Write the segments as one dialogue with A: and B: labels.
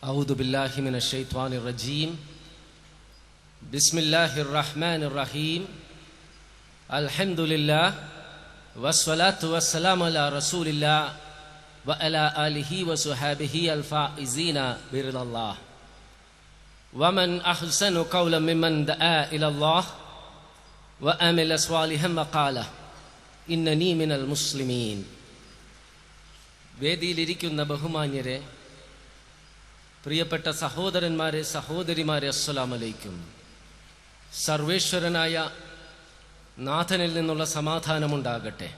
A: أعوذ بالله من الشيطان الرجيم بسم الله الرحمن الرحيم الحمد لله والصلاة والسلام على رسول الله وعلى آله وصحبه الفائزين برضا الله ومن أحسن قولا ممن دعا إلى الله وعمل صالحا وقال إنني من المسلمين. വേദിയിലിരിക്കുന്ന ബഹുമാന്യരെ, പ്രിയപ്പെട്ട സഹോദരന്മാരെ, സഹോദരിമാരെ, അസ്സലാമു അലൈക്കും. സർവേശ്വരനായ നാഥനിൽ നിന്നുള്ള സമാധാനമുണ്ടാകട്ടെ.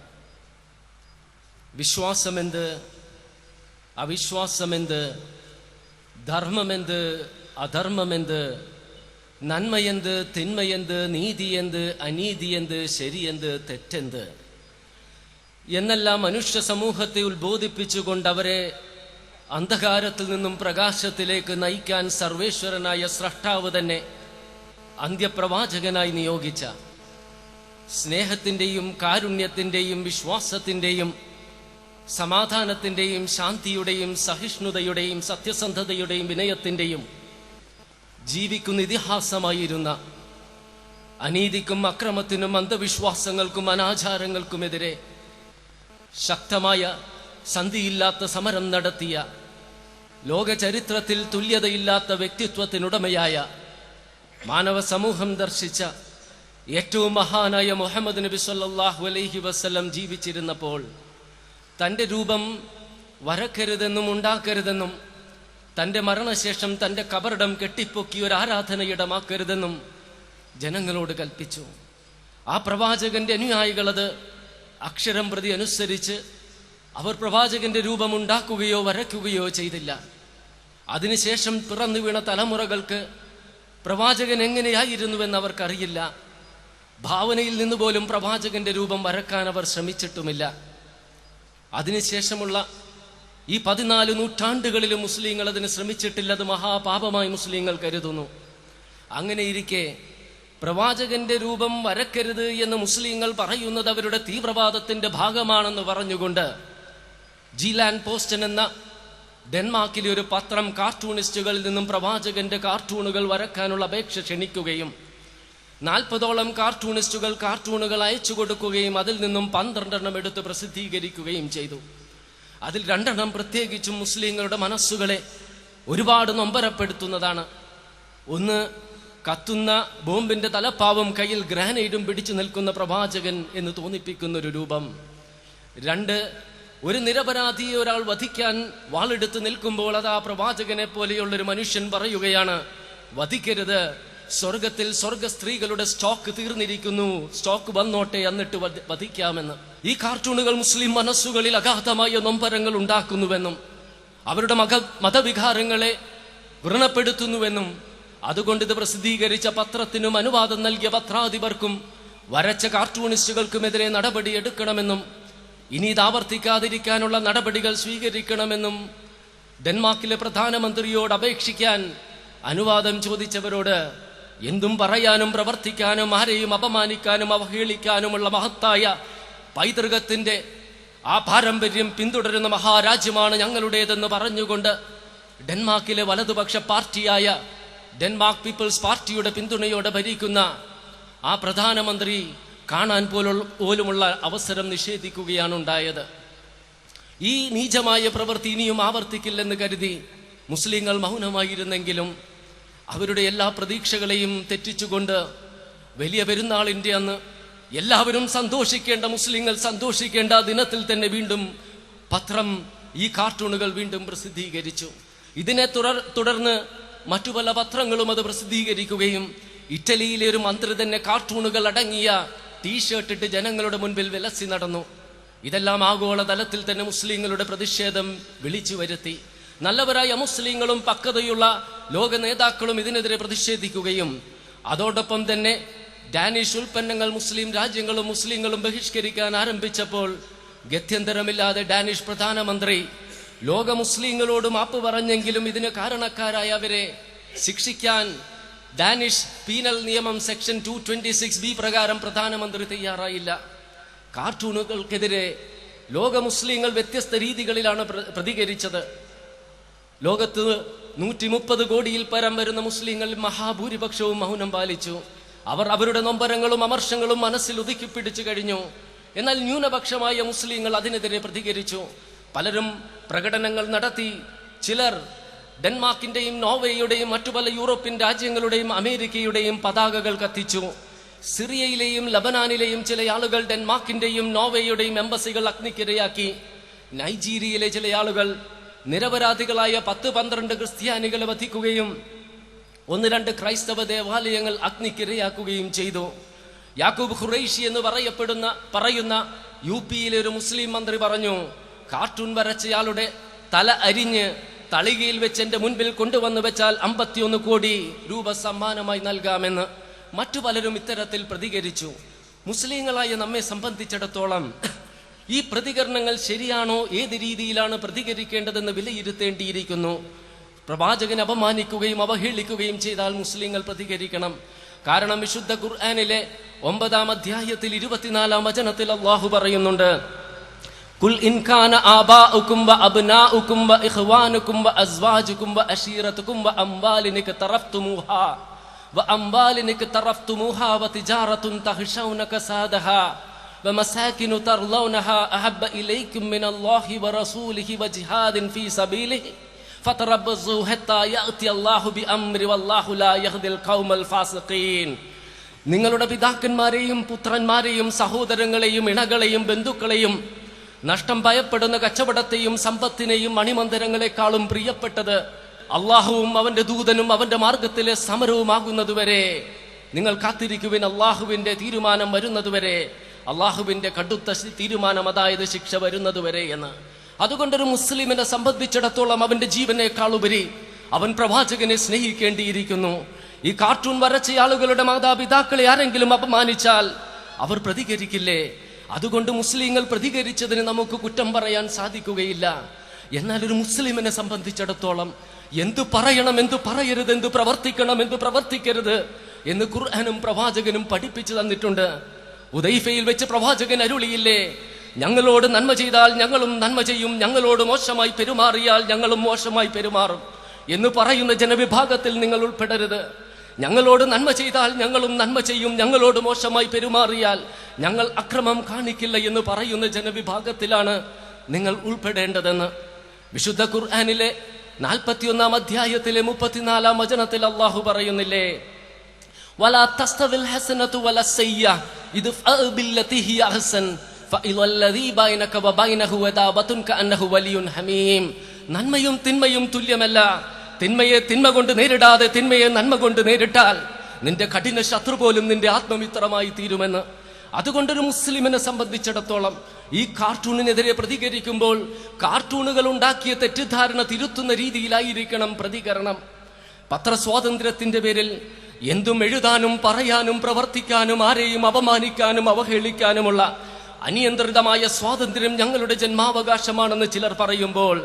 A: വിശ്വാസമെന്ത്, അവിശ്വാസമെന്ത്, ധർമ്മമെന്ത്, അധർമ്മമെന്ത്, നന്മയെന്ത്, തിന്മയെന്ത്, നീതിയെന്ത്, അനീതിയെന്ത്, ശരിയെന്ത്, തെറ്റെന്ത് എന്നെല്ലാം മനുഷ്യ സമൂഹത്തെ ഉത്ബോധിപ്പിച്ചുകൊണ്ട് അവരെ അന്ധകാരത്തിൽ നിന്നും പ്രകാശത്തിലേക്ക് നയിക്കാൻ സർവേശ്വരനായ സ്രഷ്ടാവ് തന്നെ അന്ത്യപ്രവാചകനായി നിയോഗിച്ച സ്നേഹത്തിൻ്റെയും കാരുണ്യത്തിൻ്റെയും വിശ്വാസത്തിൻ്റെയും സമാധാനത്തിൻ്റെയും ശാന്തിയുടെയും സഹിഷ്ണുതയുടെയും സത്യസന്ധതയുടെയും വിനയത്തിൻ്റെയും ജീവിക്കുന്ന ഇതിഹാസമായിരുന്ന അനീതിക്കും അക്രമത്തിനും അന്ധവിശ്വാസങ്ങൾക്കും അനാചാരങ്ങൾക്കുമെതിരെ ശക്തമായ സന്ധിയില്ലാത്ത സമരം നടത്തിയ, ലോക ചരിത്രത്തിൽ തുല്യതയില്ലാത്ത വ്യക്തിത്വത്തിനുടമയായ, മാനവ സമൂഹം ദർശിച്ച ഏറ്റവും മഹാനായ മുഹമ്മദ് നബി സല്ലല്ലാഹു അലൈഹി വസല്ലം ജീവിച്ചിരുന്നപ്പോൾ തൻ്റെ രൂപം വരക്കരുതെന്നും ഉണ്ടാക്കരുതെന്നും തൻ്റെ മരണശേഷം തൻ്റെ കബറിടം കെട്ടിപ്പൊക്കി ഒരു ആരാധനയിടമാക്കരുതെന്നും ജനങ്ങളോട് കൽപ്പിച്ചു. ആ പ്രവാചകന്റെ അനുയായികളത് അക്ഷരം പ്രതി അനുസരിച്ച് അവർ പ്രവാചകന്റെ രൂപമുണ്ടാക്കുകയോ വരയ്ക്കുകയോ ചെയ്തില്ല. അതിനുശേഷം പിറന്നു വീണ തലമുറകൾക്ക് പ്രവാചകൻ എങ്ങനെയായിരുന്നുവെന്ന് അവർക്കറിയില്ല. ഭാവനയിൽ നിന്ന് പോലും പ്രവാചകന്റെ രൂപം വരക്കാൻ അവർ ശ്രമിച്ചിട്ടുമില്ല. അതിനുശേഷമുള്ള ഈ 14 നൂറ്റാണ്ടുകളിലും മുസ്ലിങ്ങൾ അതിന് ശ്രമിച്ചിട്ടില്ല. അത് മഹാപാപമായി മുസ്ലിങ്ങൾ കരുതുന്നു. അങ്ങനെയിരിക്കെ പ്രവാചകന്റെ രൂപം വരക്കരുത് എന്ന് മുസ്ലിങ്ങൾ പറയുന്നത് അവരുടെ തീവ്രവാദത്തിന്റെ ഭാഗമാണെന്ന് പറഞ്ഞുകൊണ്ട് ജീലാൻഡ് പോസ്റ്റൻ എന്ന ഡെൻമാർക്കിലെ ഒരു പത്രം കാർട്ടൂണിസ്റ്റുകളിൽ നിന്നും പ്രവാചകന്റെ കാർട്ടൂണുകൾ വരക്കാനുള്ള അപേക്ഷ ക്ഷണിക്കുകയും 40ഓളം കാർട്ടൂണുകൾ അയച്ചു കൊടുക്കുകയും അതിൽ നിന്നും 12 എടുത്ത് പ്രസിദ്ധീകരിക്കുകയും ചെയ്തു. അതിൽ 2 പ്രത്യേകിച്ചും മുസ്ലിങ്ങളുടെ മനസ്സുകളെ ഒരുപാട് നൊമ്പരപ്പെടുത്തുന്നതാണ്. ഒന്ന്, കത്തുന്ന ബോംബിന്റെ തലപ്പാവും കയ്യിൽ ഗ്രാനൈഡും പിടിച്ചു നിൽക്കുന്ന പ്രവാചകൻ എന്ന് തോന്നിപ്പിക്കുന്ന ഒരു രൂപം. 2, ഒരു നിരപരാധിയെ ഒരാൾ വധിക്കാൻ വാളെടുത്ത് നിൽക്കുമ്പോൾ അത് ആ പ്രവാചകനെ പോലെയുള്ളൊരു മനുഷ്യൻ പറയുകയാണ്, വധിക്കരുത്, സ്വർഗത്തിൽ സ്വർഗ സ്ത്രീകളുടെ സ്റ്റോക്ക് തീർന്നിരിക്കുന്നു, സ്റ്റോക്ക് വന്നോട്ടെ, എന്നിട്ട് വധിക്കാമെന്ന്. ഈ കാർട്ടൂണുകൾ മുസ്ലിം മനസ്സുകളിൽ അഗാധമായ നൊമ്പരങ്ങൾ ഉണ്ടാക്കുന്നുവെന്നും അവരുടെ മതവികാരങ്ങളെ വ്രണപ്പെടുത്തുന്നുവെന്നും അതുകൊണ്ട് ഇത് പ്രസിദ്ധീകരിച്ച പത്രത്തിനും അനുവാദം നൽകിയ പത്രാധിപർക്കും വരച്ച കാർട്ടൂണിസ്റ്റുകൾക്കുമെതിരെ നടപടി എടുക്കണമെന്നും ഇനി ഇത് ആവർത്തിക്കാതിരിക്കാനുള്ള നടപടികൾ സ്വീകരിക്കണമെന്നും ഡെൻമാർക്കിലെ പ്രധാനമന്ത്രിയോട് അപേക്ഷിക്കാൻ അനുവാദം ചോദിച്ചവരോട് എന്തും പറയാനും പ്രവർത്തിക്കാനും ആരെയും അപമാനിക്കാനും അവഹേളിക്കാനുമുള്ള മഹത്തായ പൈതൃകത്തിന്റെ ആ പാരമ്പര്യം പിന്തുടരുന്ന മഹാരാജ്യമാണ് ഞങ്ങളുടേതെന്ന് പറഞ്ഞുകൊണ്ട് ഡെൻമാർക്കിലെ വലതുപക്ഷ പാർട്ടിയായ ഡെൻമാർക്ക് പീപ്പിൾസ് പാർട്ടിയുടെ പിന്തുണയോടെ ഭരിക്കുന്ന ആ പ്രധാനമന്ത്രി കാണാൻ പോലുമുള്ള അവസരം നിഷേധിക്കുകയാണ് ഉണ്ടായത്. ഈ നീചമായ പ്രവൃത്തി ഇനിയും ആവർത്തിക്കില്ലെന്ന് കരുതി മുസ്ലിങ്ങൾ മൗനമായിരുന്നെങ്കിലും അവരുടെ എല്ലാ പ്രതീക്ഷകളെയും തെറ്റിച്ചുകൊണ്ട് വലിയ പെരുന്നാളിൻ്റെ അന്ന് എല്ലാവരും സന്തോഷിക്കേണ്ട, മുസ്ലിങ്ങൾ സന്തോഷിക്കേണ്ട ദിനത്തിൽ തന്നെ വീണ്ടും പത്രം ഈ കാർട്ടൂണുകൾ വീണ്ടും പ്രസിദ്ധീകരിച്ചു. ഇതിനെ തുടർന്ന് മറ്റു പല പത്രങ്ങളും അത് പ്രസിദ്ധീകരിക്കുകയും ഇറ്റലിയിലെ ഒരു മന്ത്രി തന്നെ കാർട്ടൂണുകൾ അടങ്ങിയ ടീഷർട്ട് ഇട്ട് ജനങ്ങളുടെ മുൻപിൽ വിലസി നടന്നു. ഇതെല്ലാം ആഗോളതലത്തിൽ തന്നെ മുസ്ലിങ്ങളുടെ പ്രതിഷേധം വിളിച്ചു വരുത്തി. നല്ലവരായ മുസ്ലിങ്ങളും പക്വതയുള്ള ലോക നേതാക്കളും ഇതിനെതിരെ പ്രതിഷേധിക്കുകയും അതോടൊപ്പം തന്നെ ഡാനിഷ് ഉൽപ്പന്നങ്ങൾ മുസ്ലിം രാജ്യങ്ങളും മുസ്ലിങ്ങളും ബഹിഷ്കരിക്കാൻ ആരംഭിച്ചപ്പോൾ ഗത്യന്തരമില്ലാതെ ഡാനിഷ് പ്രധാനമന്ത്രി ലോക മുസ്ലിങ്ങളോട് മാപ്പ് പറഞ്ഞെങ്കിലും ഇതിന് കാരണക്കാരായ അവരെ ശിക്ഷിക്കാൻ ഡാനിഷ് പീനൽ നിയമം സെക്ഷൻ 226B പ്രകാരം പ്രധാനമന്ത്രി തയ്യാറായില്ല. കാർട്ടൂണുകൾക്കെതിരെ ലോക മുസ്ലിങ്ങൾ വ്യത്യസ്ത രീതികളിലാണ് പ്രതികരിച്ചത്. ലോകത്ത് 130 കോടിയിൽ പരം വരുന്ന മുസ്ലിങ്ങൾ മഹാഭൂരിപക്ഷവും മൗനം പാലിച്ചു. അവർ അവരുടെ നൊമ്പരങ്ങളും അമർഷങ്ങളും മനസ്സിൽ ഒതുക്കി പിടിച്ചു കഴിഞ്ഞു. എന്നാൽ ന്യൂനപക്ഷമായ മുസ്ലിങ്ങൾ അതിനെതിരെ പ്രതികരിച്ചു. പലരും പ്രകടനങ്ങൾ നടത്തി. ചിലർ ഡെൻമാർക്കിന്റെയും നോർവേയുടെയും മറ്റു പല യൂറോപ്യൻ രാജ്യങ്ങളുടെയും അമേരിക്കയുടെയും പതാകകൾ കത്തിച്ചു. സിറിയയിലെയും ലബനാനിലെയും ചില ആളുകൾ ഡെൻമാർക്കിന്റെയും നോർവേയുടെയും എംബസികൾ അഗ്നിക്കിരയാക്കി. നൈജീരിയയിലെ ചില ആളുകൾ നിരപരാധികളായ 10-12 ക്രിസ്ത്യാനികളെ വധിക്കുകയും 1-2 ക്രൈസ്തവ ദേവാലയങ്ങൾ അഗ്നിക്കിരയാക്കുകയും ചെയ്തു. യാക്കൂബ് ഖുറൈഷി എന്ന് പറയുന്ന UP-യിലെ ഒരു മുസ്ലിം മന്ത്രി പറഞ്ഞു, കാർട്ടൂൺ വരച്ചയാളുടെ തല അരിഞ്ഞ് തളികയിൽ വെച്ച് എന്റെ മുൻപിൽ കൊണ്ടുവന്ന് വെച്ചാൽ 51 കോടി രൂപ സമ്മാനമായി നൽകാമെന്ന്. മറ്റു പലരും ഇത്തരത്തിൽ പ്രതികരിച്ചു. മുസ്ലിങ്ങളായ നമ്മെ സംബന്ധിച്ചിടത്തോളം ഈ പ്രതികരണങ്ങൾ ശരിയാണോ, ഏത് രീതിയിലാണ് പ്രതികരിക്കേണ്ടതെന്ന് വിലയിരുത്തേണ്ടിയിരിക്കുന്നു. പ്രവാചകനെ അപമാനിക്കുകയും അവഹേളിക്കുകയും ചെയ്താൽ മുസ്ലിങ്ങൾ പ്രതികരിക്കണം. കാരണം വിശുദ്ധ ഖുർആനിലെ 9-ാം അധ്യായത്തിൽ 24-ാം വചനത്തിൽ അല്ലാഹു പറയുന്നുണ്ട്, ഖുൽ ഇൻ കാന ആബാഉകും വ അബ്നാഉകും വ ഇഖ്വാനുകും വ അസ്വാജുകും വ അശീറതുകും വ അംവാലിൻ ഇക്തറഫ്തുമൂഹാ വ തിജാറത്തുൻ തഖ്ശൗന കസാദഹാ വ മസാകിനു തർലൗനഹാ അഹബ്ബ ഇലൈകും മിനല്ലാഹി വ റസൂലിഹി വ ജിഹാദിൻ ഫീ സബീലിഹി ഫതറബ്ബസൂ ഹത്താ യഅതി അല്ലാഹു ബിഅംരി വല്ലാഹു ലാ യഹ്ദിൽ ഖൗമൽ ഫാസിഖീൻ. നിങ്ങളുടെ പിതാക്കന്മാരെയും പുത്രന്മാരെയും സഹോദരങ്ങളെയും ഇണകളെയും ബന്ധുക്കളെയും നഷ്ടം ഭയപ്പെടുന്ന കച്ചവടത്തെയും സമ്പത്തിനെയും മണിമന്ദിരങ്ങളെക്കാളും പ്രിയപ്പെട്ടത് അള്ളാഹുവും അവന്റെ ദൂതനും അവന്റെ മാർഗത്തിലെ സമരവുമാകുന്നതുവരെ നിങ്ങൾ കാത്തിരിക്കുവിൻ. അള്ളാഹുവിന്റെ തീരുമാനം വരുന്നതുവരെ, അള്ളാഹുവിന്റെ കടുത്ത തീരുമാനം, അതായത് ശിക്ഷ വരുന്നതുവരെ എന്ന്. അതുകൊണ്ടൊരു മുസ്ലിമിനെ സംബന്ധിച്ചിടത്തോളം അവന്റെ ജീവനേക്കാളുപരി അവൻ പ്രവാചകനെ സ്നേഹിക്കേണ്ടിയിരിക്കുന്നു. ഈ കാർട്ടൂൺ വരച്ച ആളുകളുടെ മാതാപിതാക്കളെ ആരെങ്കിലും അപമാനിച്ചാൽ അവർ പ്രതികരിക്കില്ലേ? അതുകൊണ്ട് മുസ്ലിങ്ങൾ പ്രതികരിച്ചതിന് നമുക്ക് കുറ്റം പറയാൻ സാധിക്കുകയില്ല. എന്നാൽ ഒരു മുസ്ലിമിനെ സംബന്ധിച്ചിടത്തോളം എന്തു പറയണം, എന്തു പറയരുത്, എന്തു പ്രവർത്തിക്കണം, എന്തു പ്രവർത്തിക്കരുത് എന്ന് ഖുർആനും പ്രവാചകനും പഠിപ്പിച്ചു തന്നിട്ടുണ്ട്. ഉദൈഫയിൽ വെച്ച് പ്രവാചകൻ അരുളിയില്ലേ, ഞങ്ങളോട് നന്മ ചെയ്താൽ ഞങ്ങളും നന്മ ചെയ്യും, ഞങ്ങളോട് മോശമായി പെരുമാറിയാൽ ഞങ്ങളും മോശമായി പെരുമാറും എന്ന് പറയുന്ന ജനവിഭാഗത്തിൽ നിങ്ങൾ ഉൾപ്പെടരുത്. ഞങ്ങളോട് നന്മ ചെയ്താൽ ഞങ്ങളും നന്മ ചെയ്യും, ഞങ്ങളോട് മോശമായി പെരുമാറിയാൽ ഞങ്ങൾ അക്രമം കാണിക്കില്ല എന്ന് പറയുന്ന ജനവിഭാഗത്തിലാണ് നിങ്ങൾ ഉൾപ്പെടേണ്ടതെന്ന് വിശുദ്ധ ഖുർആനിലെ 41-ാം അധ്യായത്തിലെ 34-ാം വചനത്തിൽ അല്ലാഹു പറയുന്നില്ലേ, വലാ തസ്തവിൽ ഹസനതു വലാ സയ്യ ഇദ്ഫഅ ബില്ലതി ഹിയ അഹ്സൻ ഫഇദല്ലദീ ബൈനക വബൈനഹു വദാബതുൻ കഅന്നഹു വലിയുൻ ഹമീം. നന്മയും തിന്മയും തുല്യമല്ല. തിന്മയെ തിന്മ കൊണ്ട് നേരിടാതെ തിന്മയെ നന്മ കൊണ്ട് നേരിട്ടാൽ നിന്റെ കഠിന ശത്രു പോലും നിന്റെ ആത്മമിത്രമായി തീരുമെന്ന്. അതുകൊണ്ടൊരു മുസ്ലിമിനെ സംബന്ധിച്ചിടത്തോളം ഈ കാർട്ടൂണിനെതിരെ പ്രതികരിക്കുമ്പോൾ കാർട്ടൂണുകൾ ഉണ്ടാക്കിയ തെറ്റിദ്ധാരണ തിരുത്തുന്ന രീതിയിലായിരിക്കണം പ്രതികരണം. പത്രസ്വാതന്ത്ര്യത്തിന്റെ പേരിൽ എന്തും എഴുതാനും പറയാനും പ്രവർത്തിക്കാനും ആരെയും അപമാനിക്കാനും അവഹേളിക്കാനുമുള്ള അനിയന്ത്രിതമായ സ്വാതന്ത്ര്യം ഞങ്ങളുടെ ജന്മാവകാശമാണെന്ന് ചിലർ പറയുമ്പോൾ,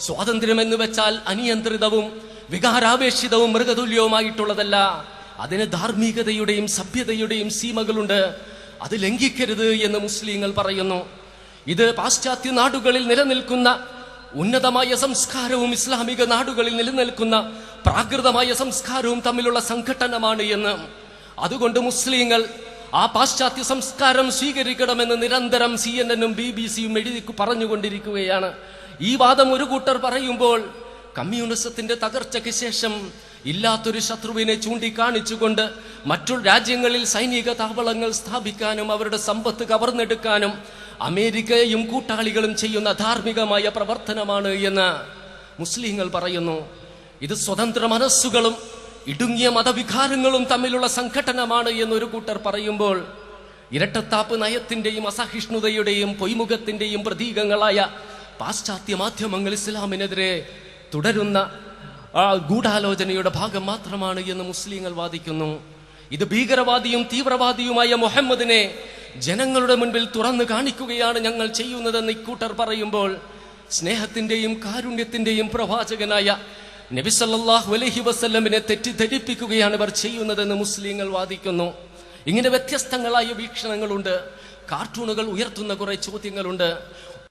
A: സ്വാതന്ത്ര്യം എന്ന് വെച്ചാൽ അനിയന്ത്രിതവും വികാരാവേശിതവും മൃഗതുല്യവുമായിട്ടുള്ളതല്ല. അതിന് ധാർമ്മികതയുടെയും സഭ്യതയുടെയും സീമകളുണ്ട്. അത് ലംഘിക്കരുത് എന്ന് മുസ്ലിങ്ങൾ പറയുന്നു. ഇത് പാശ്ചാത്യ നാടുകളിൽ നിലനിൽക്കുന്ന ഉന്നതമായ സംസ്കാരവും ഇസ്ലാമിക നാടുകളിൽ നിലനിൽക്കുന്ന പ്രാകൃതമായ സംസ്കാരവും തമ്മിലുള്ള സംഘട്ടനമാണ് എന്ന്. അതുകൊണ്ട് മുസ്ലിങ്ങൾ ആ പാശ്ചാത്യ സംസ്കാരം സ്വീകരിക്കണമെന്ന് നിരന്തരം CNN-ഉം BBC-യും എഴുതി പറഞ്ഞുകൊണ്ടിരിക്കുകയാണ്. ഈ വാദം ഒരു കൂട്ടർ പറയുമ്പോൾ കമ്മ്യൂണിസത്തിന്റെ തകർച്ചയ്ക്ക് ശേഷം ഇല്ലാത്തൊരു ശത്രുവിനെ ചൂണ്ടിക്കാണിച്ചുകൊണ്ട് മറ്റു രാജ്യങ്ങളിൽ സൈനിക താവളങ്ങൾ സ്ഥാപിക്കാനും അവരുടെ സമ്പത്ത് കവർന്നെടുക്കാനും അമേരിക്കയും കൂട്ടാളികളും ചെയ്യുന്ന ധാർമ്മികമായ പ്രവർത്തനമാണ് എന്ന് മുസ്ലിങ്ങൾ പറയുന്നു. ഇത് സ്വതന്ത്ര മനസ്സുകളും ഇടുങ്ങിയ മതവികാരങ്ങളും തമ്മിലുള്ള സംഘട്ടനമാണ് എന്നൊരു കൂട്ടർ പറയുമ്പോൾ, ഇരട്ടത്താപ്പ് നയത്തിന്റെയും അസഹിഷ്ണുതയുടെയും പൊയ്മുഖത്തിന്റെയും പ്രതീകങ്ങളായ പാശ്ചാത്യ മാധ്യമങ്ങൾ ഇസ്ലാമിനെതിരെ തുടരുന്ന ഗൂഢാലോചനയുടെ ഭാഗം മാത്രമാണ് എന്ന് മുസ്ലിങ്ങൾ വാദിക്കുന്നു. ഇത് ഭീകരവാദിയും തീവ്രവാദിയുമായ മുഹമ്മദിനെ ജനങ്ങളുടെ മുൻപിൽ തുറന്നു കാണിക്കുകയാണ് ഞങ്ങൾ ചെയ്യുന്നതെന്ന് ഇക്കൂട്ടർ പറയുമ്പോൾ, സ്നേഹത്തിന്റെയും കാരുണ്യത്തിന്റെയും പ്രവാചകനായ നബി സല്ലല്ലാഹു അലൈഹി വസല്ലമിനെ തെറ്റിദ്ധരിപ്പിക്കുകയാണ് ഇവർ ചെയ്യുന്നതെന്ന് മുസ്ലിങ്ങൾ വാദിക്കുന്നു. ഇങ്ങനെ വ്യത്യസ്തങ്ങളായ വീക്ഷണങ്ങളുണ്ട്. കാർട്ടൂണുകൾ ഉയർത്തുന്ന കുറെ ചോദ്യങ്ങളുണ്ട്.